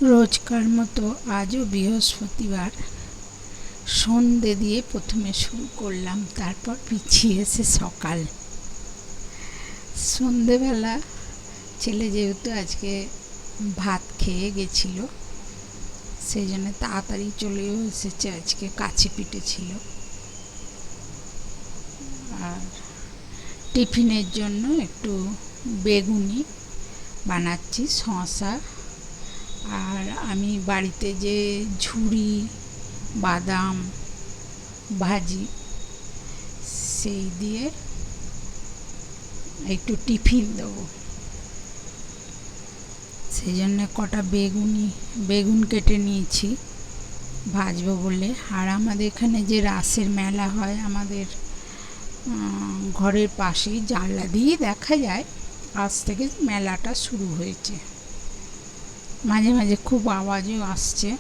রোজকার মতো আজও বৃহস্পতিবার সন্ধে দিয়ে প্রথমে শুরু করলাম, তারপর পিছিয়ে এসে সকাল। সন্ধেবেলা ছেলে যেহেতু আজকে ভাত খেয়ে গেছিল, সেই জন্য তাড়াতাড়ি চলেও এসেছে। আজকে কাছে পিঠে ছিল, আর টিফিনের জন্য একটু বেগুনি বানাচ্ছি, শসা। আর আমি বাড়িতে যে ঝুড়ি বাদাম ভাজি, সেই দিয়ে একটু টিফিন দেবো, সেই জন্য কটা বেগুন কেটে নিয়েছি ভাজবো বলে। আর আমাদের এখানে যে রাসের মেলা হয়, আমাদের ঘরের পাশেই জানলা দিয়ে দেখা যায়। আজ থেকে মেলাটা শুরু হয়েছে, মাঝে মাঝে খুব আওয়াজও আসছে।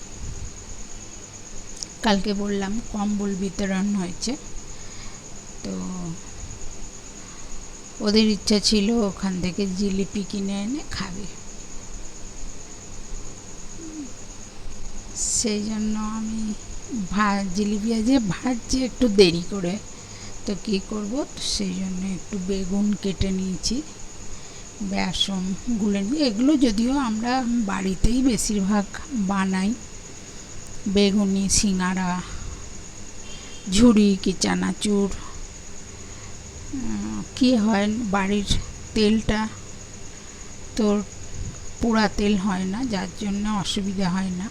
কালকে বললাম কম্বল বিতরণ হয়েছে, তো ওদের ইচ্ছা ছিল ওখান থেকে জিলিপি কিনে এনে খাবে, সেই জন্য আমি জিলিপি আজকে ভাজছি একটু দেরি করে। তো কী করব, সেই জন্য একটু বেগুন কেটে নিয়েছি, বেসন গুলে নিয়ে। এগুলো যদিও আমরা বাড়িতেই বেশিরভাগ বানাই, বেগুনি, সিঙ্গারা, ঝুড়ি কি চানাচুর। কী হয়, বাড়ির তেলটা তোর পোড়া তেল হয় না, যার জন্য অসুবিধা হয় না।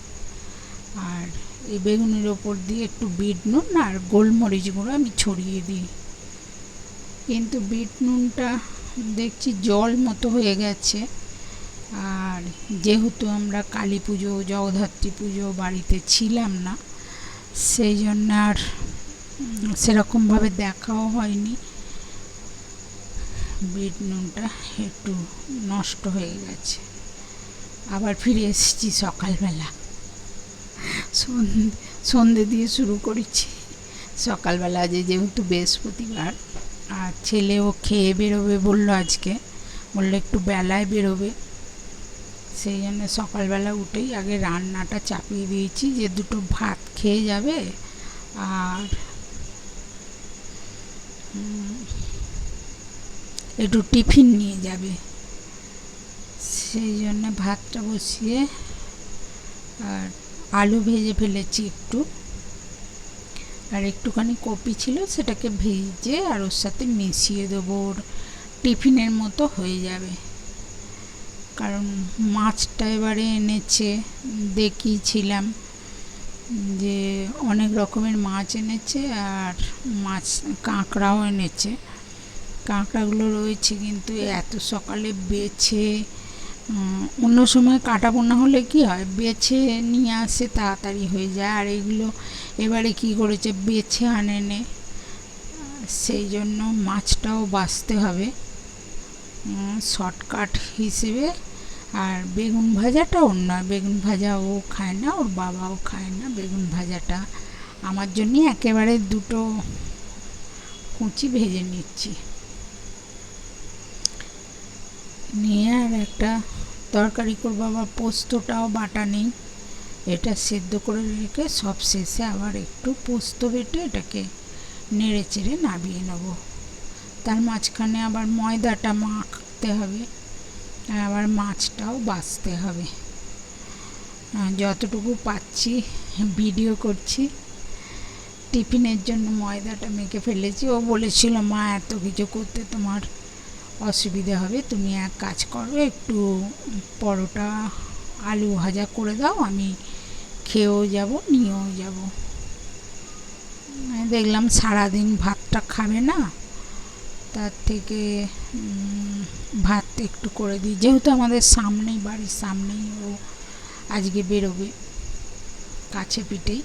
আর এই বেগুনের ওপর দিয়ে একটু বিট নুন আর গোলমরিচ গুঁড়ো আমি ছড়িয়ে দিই, কিন্তু বিট নুনটা দেখছি জল মতো হয়ে গেছে। আর যেহেতু আমরা কালী পুজো, জগদ্ধাত্রী পুজো বাড়িতে ছিলাম না, সেই জন্য আর সেরকমভাবে দেখাও হয়নি। বিট নুনটা একটু নষ্ট হয়ে গেছে। আবার ফিরে এসেছি সকালবেলা, সন্ধে দিয়ে শুরু করেছি সকালবেলা। যেহেতু বৃহস্পতিবার, আর ছেলেও খেয়ে বেরোবে বললো, আজকে বললো একটু বেলায় বেরোবে, সেই জন্য সকালবেলা উঠেই আগে রান্নাটা চাপিয়ে দিয়েছি, যে দুটো ভাত খেয়ে যাবে আর একটু টিফিন নিয়ে যাবে। সেই জন্য ভাতটা বসিয়ে আর আলু ভেজে ফেলেছি একটু, আর একটুখানি কপি ছিল, সেটাকে ভেজে আর ওর সাথে মিশিয়ে দেবো, ওর টিফিনের মতো হয়ে যাবে। কারণ মাছটা এবারে এনেছে, দেখিয়েছিলাম যে অনেক রকমের মাছ এনেছে, আর কাঁকড়াও এনেছে। কাঁকড়াগুলো রয়েছে, কিন্তু এত সকালে বেছে, অন্য সময় কাটা বোনা হলে কি হয়, বেছে নিয়ে আসে, তাড়াতাড়ি হয়ে যায়। আর এগুলো এবারে কি করেছে, বেছে আনেনে, সেই জন্য মাছটাও বাছতে হবে শর্টকাট হিসেবে। আর বেগুন ভাজাটা অন্য, বেগুন ভাজা ও খায় না, ওর বাবাও খায় না বেগুন ভাজাটা। আমার জন্যই একেবারে দুটো কুচি ভেজে নিচ্ছি, নিয়ে আর একটা তরকারি করবো। আবার পোস্তটাও বাটা নেই, এটা সেদ্ধ করে রেখে সব শেষে আবার একটু পোস্ত বেটে এটাকে নেড়ে চেড়ে নামিয়ে নেব। তার মাঝখানে আবার ময়দাটা মাখতে হবে, আর আবার মাছটাও বাছতে হবে। যতটুকু পাচ্ছি ভিডিও করছি। টিফিনের জন্য ময়দাটা মেখে ফেলেছি। ও বলেছিল, মা এত কিছু করতে তোমার অসুবিধা হবে, তুমি এক কাজ করো, একটু পরোটা আলু ভাজা করে দাও, আমি খেয়েও যাব নিয়েও যাব। দেখলাম সারাদিন ভাতটা খাবে না, তার থেকে ভাত একটু করে দিই, যেহেতু আমাদের সামনেই, বাড়ির সামনেই ও আজকে বেরোবে কাছে পিঠেই,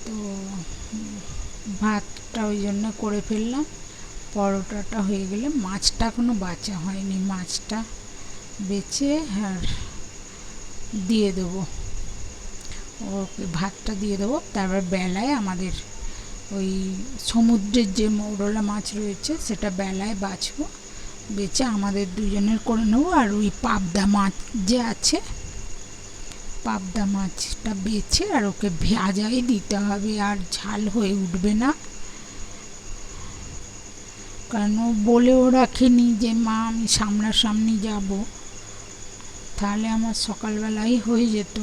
তো ভাতটা ওই জন্য করে ফেললাম। পরোটাটা হয়ে গেলে মাছটা এখনো বাছা হয়নি, মাছটা বেছে আর দিয়ে দেবো, ওকে ভাতটা দিয়ে দেবো। তারপর বেলায় আমাদের ওই সমুদ্রের যে মৌরলা মাছ রয়েছে, সেটা বেলায় বাছবো, বেছে আমাদের দুজনের করে নেবো। আর ওই পাবদা মাছ যে আছে, পাবদা মাছটা বেছে আর ওকে ভাজাই দিতে হবে, আর ঝাল হয়ে উঠবে না। কারণ ও বলেও রাখেনি যে মা আমি সামনাসামনি যাব, তাহলে আমার সকালবেলাই হয়ে যেত।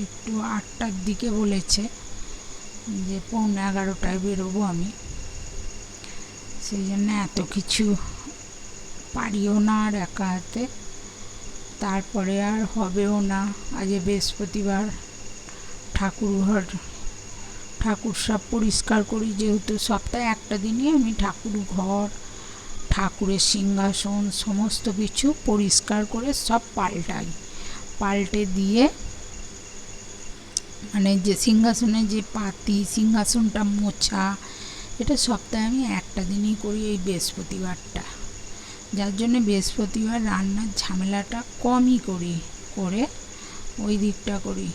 একটু 8টার দিকে বলেছে, যে 11:45 বেরোবো আমি, সেই জন্য এত কিছু পারিও না আর একা হাতে। তারপরে আর হবেও না। আজ বৃহস্পতিবার, ঠাকুর সব পরিষ্কার করি, যেহেতু সপ্তাহে একটা দিনই আমি ঠাকুর ঘর, ঠাকুরের সিংহাসন সমস্ত কিছু পরিষ্কার করে সব পাল্টে দিয়ে, মানে যে সিংহাসনে যে পাতি, সিংহাসনটা মোছা, এটা সপ্তাহে আমি একটা দিনই করি, এই বৃহস্পতিবারটা। যার জন্য বৃহস্পতিবার রান্নার ঝামেলাটা কমই করে ওই দিকটা করি।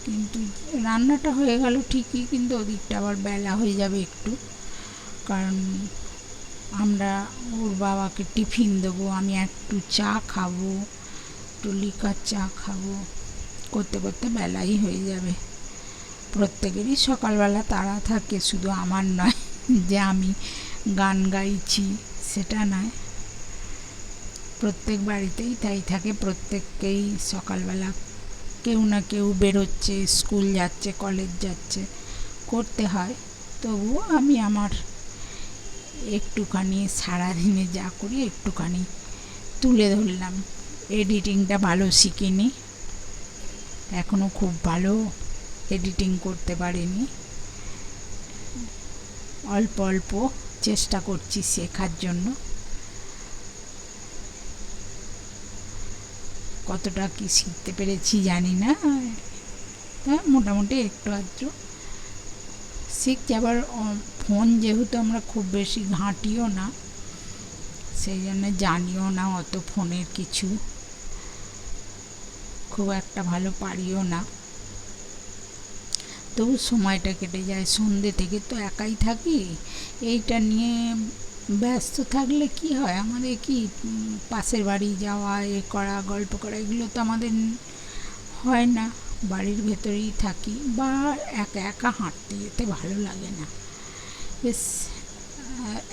কিন্তু রান্নাটা হয়ে গেল ঠিকই, কিন্তু ওদিকটা আবার বেলা হয়ে যাবে একটু, কারণ আমরা ওর বাবাকে টিফিন দেবো, আমি একটু চা খাবো, একটু লিকার চা খাবো, করতে করতে বেলাই হয়ে যাবে। প্রত্যেকেরই সকালবেলা তাড়া থাকে, শুধু আমার নয় যে আমি গান গাইছি সেটা নয়, প্রত্যেক বাড়িতেই তাই থাকে। প্রত্যেককেই সকালবেলা কেউ না কেউ বেরোচ্ছে, স্কুল যাচ্ছে, কলেজ যাচ্ছে, করতে হয়। তবুও আমি আমার একটুখানি সারাদিনে যা করি একটুখানি তুলে ধরলাম। এডিটিংটা ভালো শিখিনি, এখনও খুব ভালো এডিটিং করতে পারিনি, অল্প অল্প চেষ্টা করছি শেখার জন্য। কতটা কি শিখতে পেরেছি জানি না, মোটামুটি একটু আধটু শিখছি। আবার ফোন যেহেতু আমরা খুব বেশি ঘাঁটিও না, সেই জন্য জানিও না অত ফোনের কিছু, খুব একটা ভালো পারিও না। তবু সময়টা কেটে যায়। সন্ধ্যে থেকে তো একাই থাকি, এইটা নিয়ে ব্যস্ত থাকলে কি হয়, আমাদের কি পাশের বাড়ি যাওয়া, এ করা, গল্প করা, এগুলো তো আমাদের হয় না। বাড়ির ভেতরেই থাকি, বা একা একা হাঁটতে যেতে ভালো লাগে না। বেশ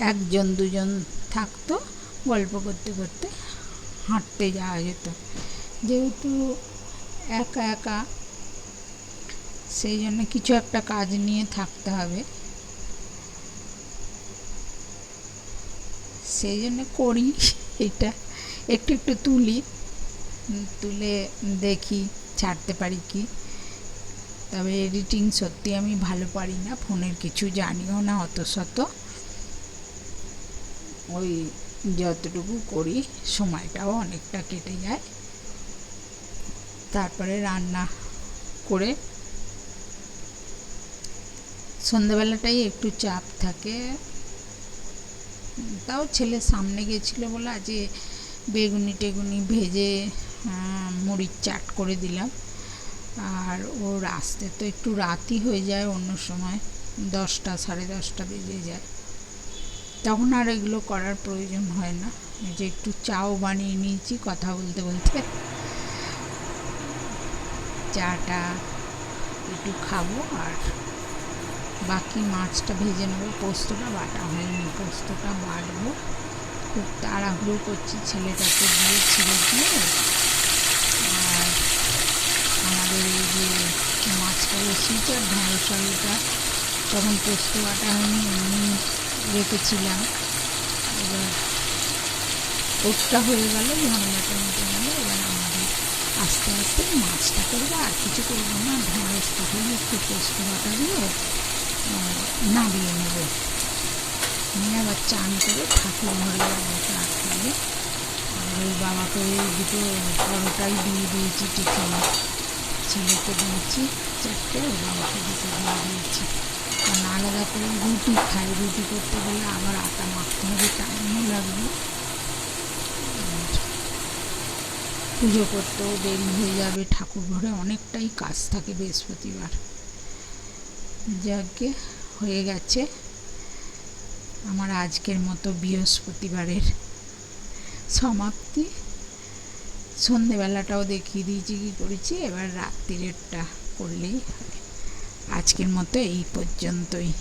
একজন দুজন থাকতো, গল্প করতে করতে হাঁটতে যাওয়া যেত। যেহেতু একা একা, সেই জন্য কিছু একটা কাজ নিয়ে থাকতে হবে, সেই জন্য করি এটা। একটু একটু তুলে দেখি ছাড়তে পারি কি। তবে এডিটিং সত্যি আমি ভালো পারি না, ফোনের কিছু জানিও না অত শত। ওই যতটুকু করি সময়টাও অনেকটা কেটে যায়। তারপরে রান্না করে সন্ধ্যাবেলাটাই একটু চাপ থাকে। তাও ছেলে সামনে গেছিলো বলে আজকে বেগুনি টেগুনি ভেজে মুড়ির চাট করে দিলাম। আর ওর আসতে তো একটু রাতই হয়ে যায়, অন্য সময় 10টা 10:30 বেজে যায়, তখন আর এগুলো করার প্রয়োজন হয় না। যে একটু চাও বানিয়ে নিয়েছি কথা বলতে বলতে, চাটা একটু খাবো, আর বাকি মাছটা ভেজে নেবো। পোস্তটা বাটা হয়নি, পোস্তটা বাটবো। খুব তাড়াহুড়ো করছি ছেলেটাকে দিয়ে ছিঁড়ে দিয়ে। আর আমাদের এই যে মাছটা বসিয়েছে, আর ঢেঁড়স আলুটা তখন পোস্ত বাটা হয়নি, এমনি রেখেছিলাম। এবার ওটা হয়ে গেল, ঝামেলাটা মিটে গেল। এবার আমাদের আস্তে আস্তে মাছটা করবো, আর কিছু করবো না। ঢেঁড়সটা করে একটু পোস্ত বাটা দিয়ে নামিয়ে নেব, নিয়ে আবার চান করে ঠাকুর ঘরে যাবো চা খেয়ে। আর ওই বাবাকে ওই দুটো পরোটাই দিয়ে দিয়েছি টিফিনে, ছেলেকে দিয়েছি 4টে, ওর বাবাকে দুটো দিয়ে দিয়েছি। কারণ আলাদা করে রুটি খাই, রুটি করতে গেলে আবার আটা মাখতে হবে, টাইমও লাগবে, পুজো করতেও দেরি হয়ে যাবে। ঠাকুর ঘরে অনেকটাই কাজ থাকে বৃহস্পতিবার। যাকে হয়ে গেছে আমার আজকের মতো বৃহস্পতিবারের সমাপ্তি। সন্ধেবেলাটাও দেখিয়ে দিয়েছি কী করেছি, এবার রাত্রিরেরটা করলেই হবে। আজকের মতো এই পর্যন্তই।